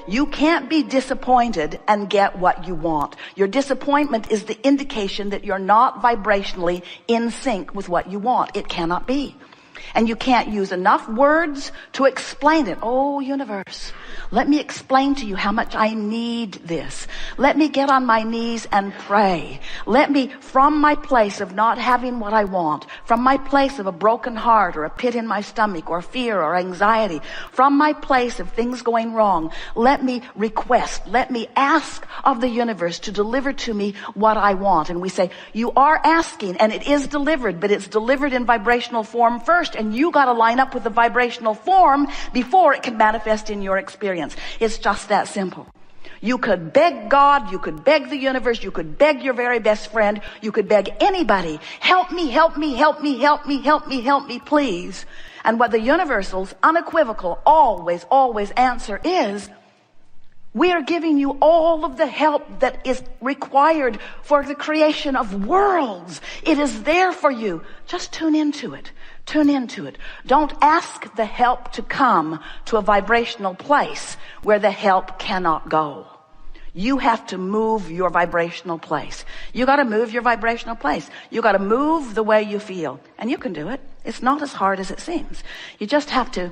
You can't be disappointed and get what you want. Your disappointment is the indication that you're not vibrationally in sync with what you want. It cannot be. And you can't use enough words to explain it. Oh, universe, let me explain to you how much I need this. Let me get on my knees and pray. Let me, from my place of not having what I want, from my place of a broken heart or a pit in my stomach or fear or anxiety, from my place of things going wrong, let me request, let me ask of the universe to deliver to me what I want. And we say, you are asking and it is delivered, but it's delivered in vibrational form first, and you got to line up with the vibrational form before it can manifest in your experience. It's just that simple. You could beg God, you could beg the universe, you could beg your very best friend, you could beg anybody, help me, help me, help me, help me, help me, help me, please. And what the universal's unequivocal, always answer is, we are giving you all of the help that is required for the creation of worlds. It is there for you. Just tune into it. Tune into it. Don't ask the help to come to a vibrational place where the help cannot go. You have to move your vibrational place. You got to move your vibrational place. You got to move the way you feel. And you can do it. It's not as hard as it seems. You just have to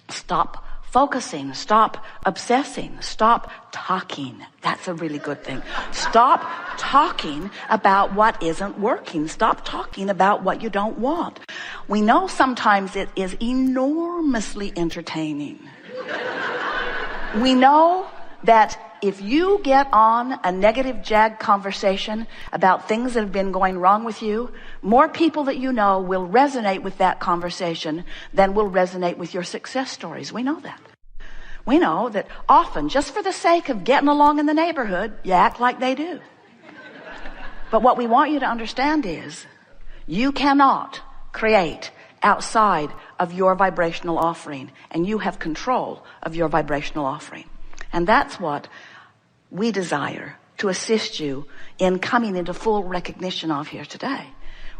stop focusing, stop obsessing, stop talking. That's a really good thing. Stop talking about what isn't working. Stop talking about what you don't want. We know sometimes it is enormously entertaining. We know that if you get on a negative jag conversation about things that have been going wrong with you, more people that you know will resonate with that conversation than will resonate with your success stories. We know that. We know that often, just for the sake of getting along in the neighborhood, you act like they do. But what we want you to understand is, you cannot create outside of your vibrational offering, and you have control of your vibrational offering. And that's what we desire to assist you in coming into full recognition of here today.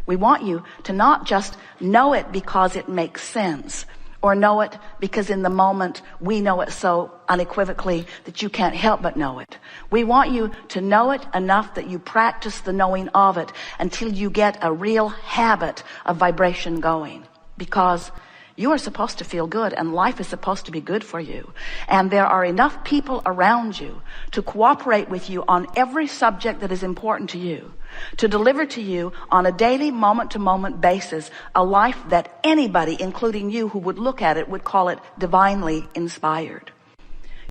We want you to not just know it because it makes sense, or know it because in the moment we know it so unequivocally that you can't help but know it. We want you to know it enough that you practice the knowing of it until you get a real habit of vibration going. Because you are supposed to feel good, and life is supposed to be good for you. And there are enough people around you to cooperate with you on every subject that is important to you, to deliver to you on a daily, moment-to-moment basis a life that anybody, including you who would look at it, would call it divinely inspired.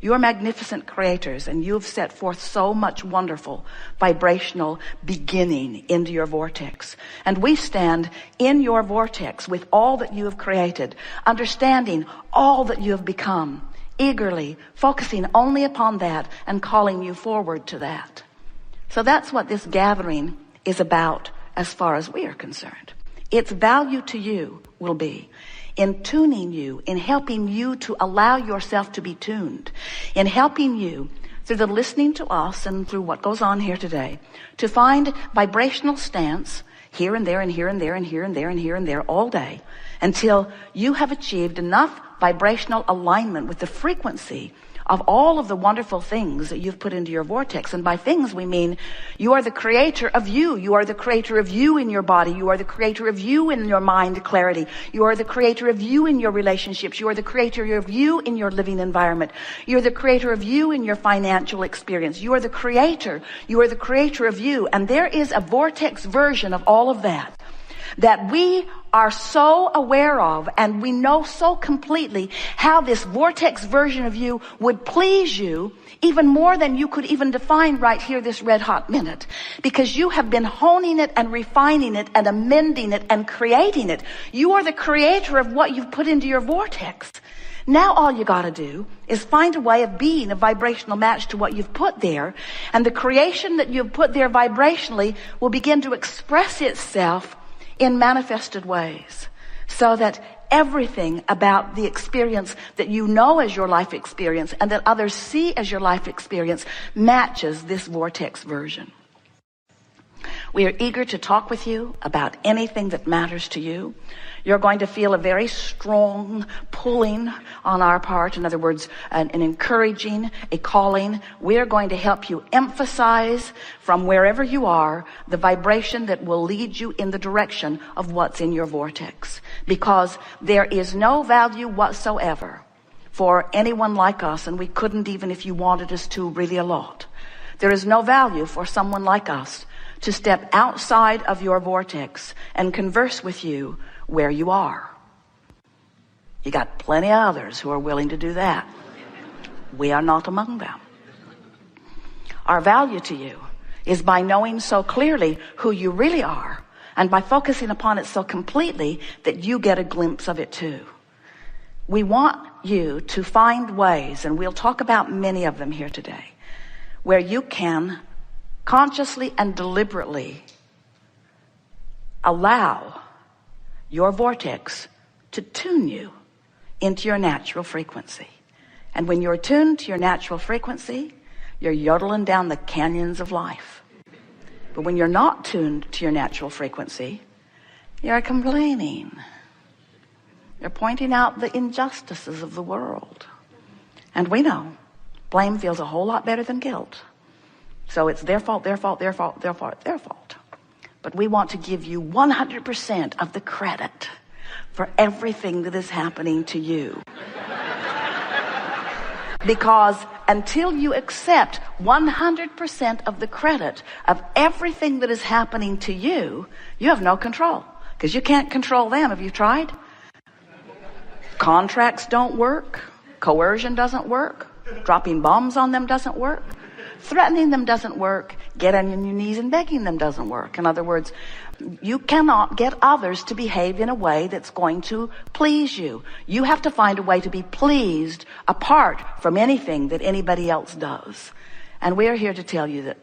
You are magnificent creators, and you have set forth so much wonderful vibrational beginning into your vortex. And we stand in your vortex with all that you have created, understanding all that you have become, eagerly focusing only upon that and calling you forward to that. So that's what this gathering is about as far as we are concerned. Its value to you will be in tuning you, in helping you to allow yourself to be tuned, in helping you through the listening to us and through what goes on here today to find vibrational stance here and there and here and there and here and there and here and there all day until you have achieved enough vibrational alignment with the frequency of all of the wonderful things that you've put into your vortex. And by things, we mean you are the creator of you. You are the creator of you in your body. You are the creator of you in your mind clarity. You are the creator of you in your relationships. You are the creator of you in your living environment. You're the creator of you in your financial experience. You are the creator. You are the creator of you. And there is a vortex version of all of that we are so aware of, and we know so completely how this vortex version of you would please you even more than you could even define right here this red hot minute, because you have been honing it and refining it and amending it and creating it. You are the creator of what you've put into your vortex. Now all you got to do is find a way of being a vibrational match to what you've put there, and the creation that you've put there vibrationally will begin to express itself in manifested ways, so that everything about the experience that you know as your life experience and that others see as your life experience matches this vortex version. We are eager to talk with you about anything that matters to you. You're going to feel a very strong pulling on our part. In other words, an encouraging, a calling. We are going to help you emphasize from wherever you are the vibration that will lead you in the direction of what's in your vortex. Because there is no value whatsoever for anyone like us, and we couldn't even if you wanted us to really a lot. There is no value for someone like us to step outside of your vortex and converse with you where you are. You got plenty of others who are willing to do that. We are not among them. Our value to you is by knowing so clearly who you really are and by focusing upon it so completely that you get a glimpse of it too. We want you to find ways, and we'll talk about many of them here today, where you can consciously and deliberately allow your vortex to tune you into your natural frequency. And when you're tuned to your natural frequency, you're yodeling down the canyons of life. But when you're not tuned to your natural frequency, you're complaining. You're pointing out the injustices of the world. And we know blame feels a whole lot better than guilt. So it's their fault, their fault, their fault, their fault, their fault. But we want to give you 100% of the credit for everything that is happening to you. Because until you accept 100% of the credit of everything that is happening to you, you have no control. Because you can't control them. Have you tried? Contracts don't work. Coercion doesn't work. Dropping bombs on them doesn't work. Threatening them doesn't work. Getting on your knees and begging them doesn't work. In other words, you cannot get others to behave in a way that's going to please you. You have to find a way to be pleased apart from anything that anybody else does. And we are here to tell you that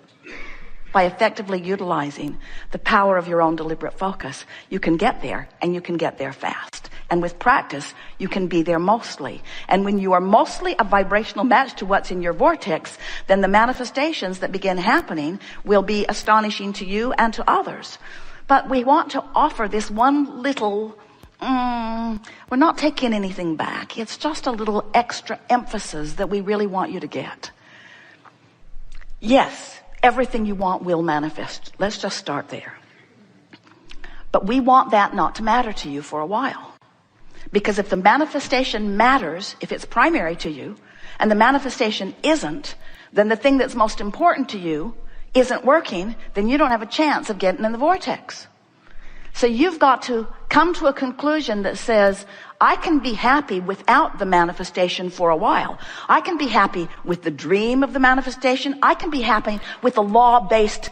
by effectively utilizing the power of your own deliberate focus, you can get there, and you can get there fast. And with practice, you can be there mostly. And when you are mostly a vibrational match to what's in your vortex, then the manifestations that begin happening will be astonishing to you and to others. But we want to offer this one little, we're not taking anything back. It's just a little extra emphasis that we really want you to get. Yes, everything you want will manifest. Let's just start there. But we want that not to matter to you for a while. Because if the manifestation matters, if it's primary to you, and the manifestation isn't, then the thing that's most important to you isn't working, then you don't have a chance of getting in the vortex. So you've got to come to a conclusion that says, I can be happy without the manifestation for a while. I can be happy with the dream of the manifestation. I can be happy with the law-based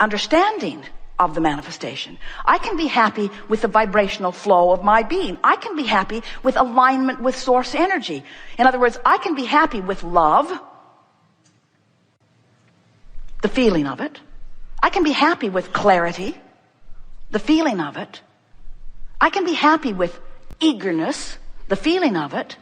understanding of the manifestation. I can be happy with the vibrational flow of my being. I can be happy with alignment with source energy. In other words, I can be happy with love, the feeling of it. I can be happy with clarity, the feeling of it. I can be happy with eagerness, the feeling of it.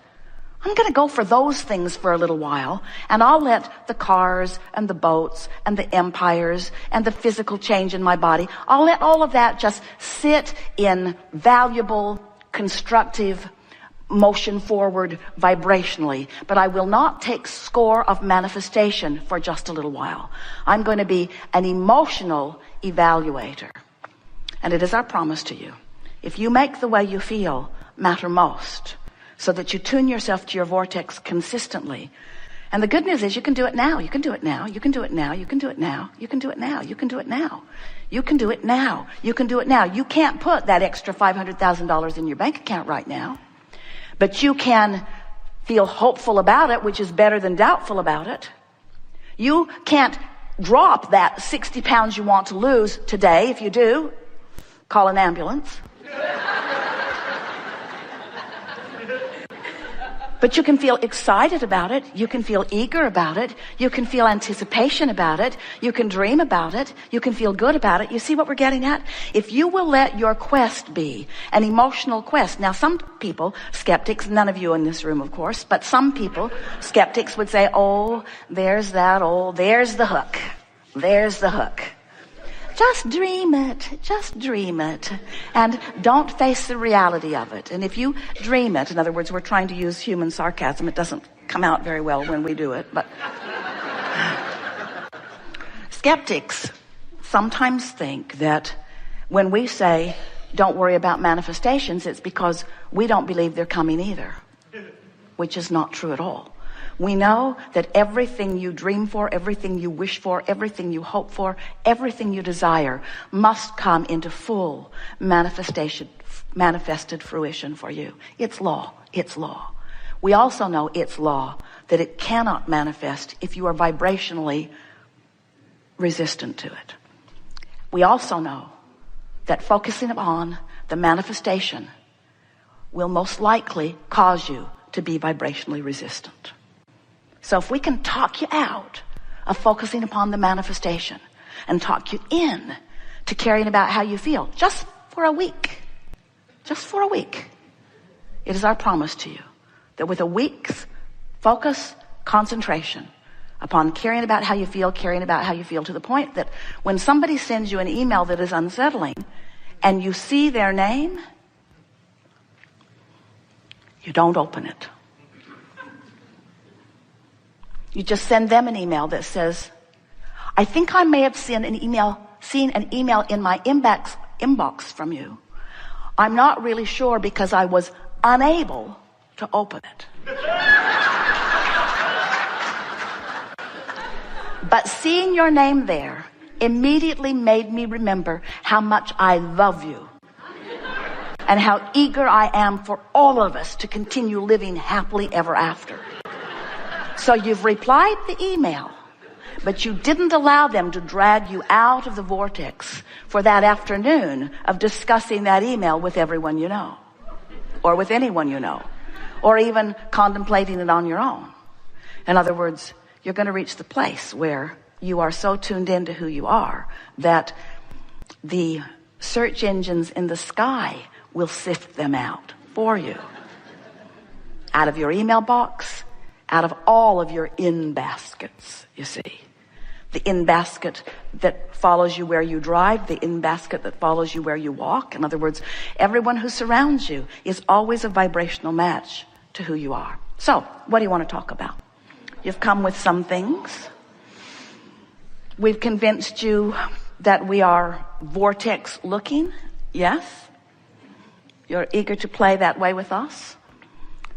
I'm going to go for those things for a little while, and I'll let the cars and the boats and the empires and the physical change in my body, I'll let all of that just sit in valuable, constructive motion forward vibrationally. But I will not take score of manifestation for just a little while. I'm going to be an emotional evaluator. And it is our promise to you. If you make the way you feel matter most, so that you tune yourself to your vortex consistently. And the good news is you can do it now. You can do it now. You can do it now. You can do it now. You can do it now. You can do it now. You can do it now. You can do it now. You can't put that extra $500,000 in your bank account right now. But you can feel hopeful about it, which is better than doubtful about it. You can't drop that 60 pounds you want to lose today. If you do, call an ambulance. But you can feel excited about it. You can feel eager about it. You can feel anticipation about it. You can dream about it. You can feel good about it. You see what we're getting at? If you will let your quest be an emotional quest. Now, some people, skeptics, none of you in this room, of course, but some people, skeptics would say, oh, there's that, oh, there's the hook. There's the hook. Just dream it. Just dream it. And don't face the reality of it. And if you dream it, in other words, we're trying to use human sarcasm. It doesn't come out very well when we do it, but skeptics sometimes think that when we say, don't worry about manifestations, it's because we don't believe they're coming either, which is not true at all. We know that everything you dream for, everything you wish for, everything you hope for, everything you desire must come into full manifested fruition for you. It's law. It's law. We also know it's law that it cannot manifest if you are vibrationally resistant to it. We also know that focusing upon the manifestation will most likely cause you to be vibrationally resistant. So if we can talk you out of focusing upon the manifestation and talk you in to caring about how you feel just for a week, it is our promise to you that with a week's focus, concentration upon caring about how you feel to the point that when somebody sends you an email that is unsettling and you see their name, you don't open it. You just send them an email that says, I think I may have seen an email in my inbox from you. I'm not really sure because I was unable to open it. But seeing your name there immediately made me remember how much I love you and how eager I am for all of us to continue living happily ever after. So you've replied the email, but you didn't allow them to drag you out of the vortex for that afternoon of discussing that email with everyone you know, or with anyone you know, or even contemplating it on your own. In other words, you're going to reach the place where you are so tuned into who you are that the search engines in the sky will sift them out for you. Out of your email box, out of all of your in baskets, you see. The in basket that follows you where you drive, the in basket that follows you where you walk. In other words, everyone who surrounds you is always a vibrational match to who you are. So, what do you want to talk about? You've come with some things. We've convinced you that we are vortex looking. Yes? You're eager to play that way with us.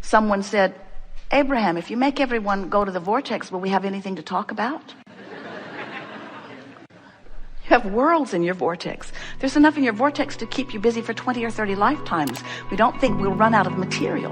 Someone said, Abraham, if you make everyone go to the vortex, will we have anything to talk about? You have worlds in your vortex. There's enough in your vortex to keep you busy for 20 or 30 lifetimes. We don't think we'll run out of material.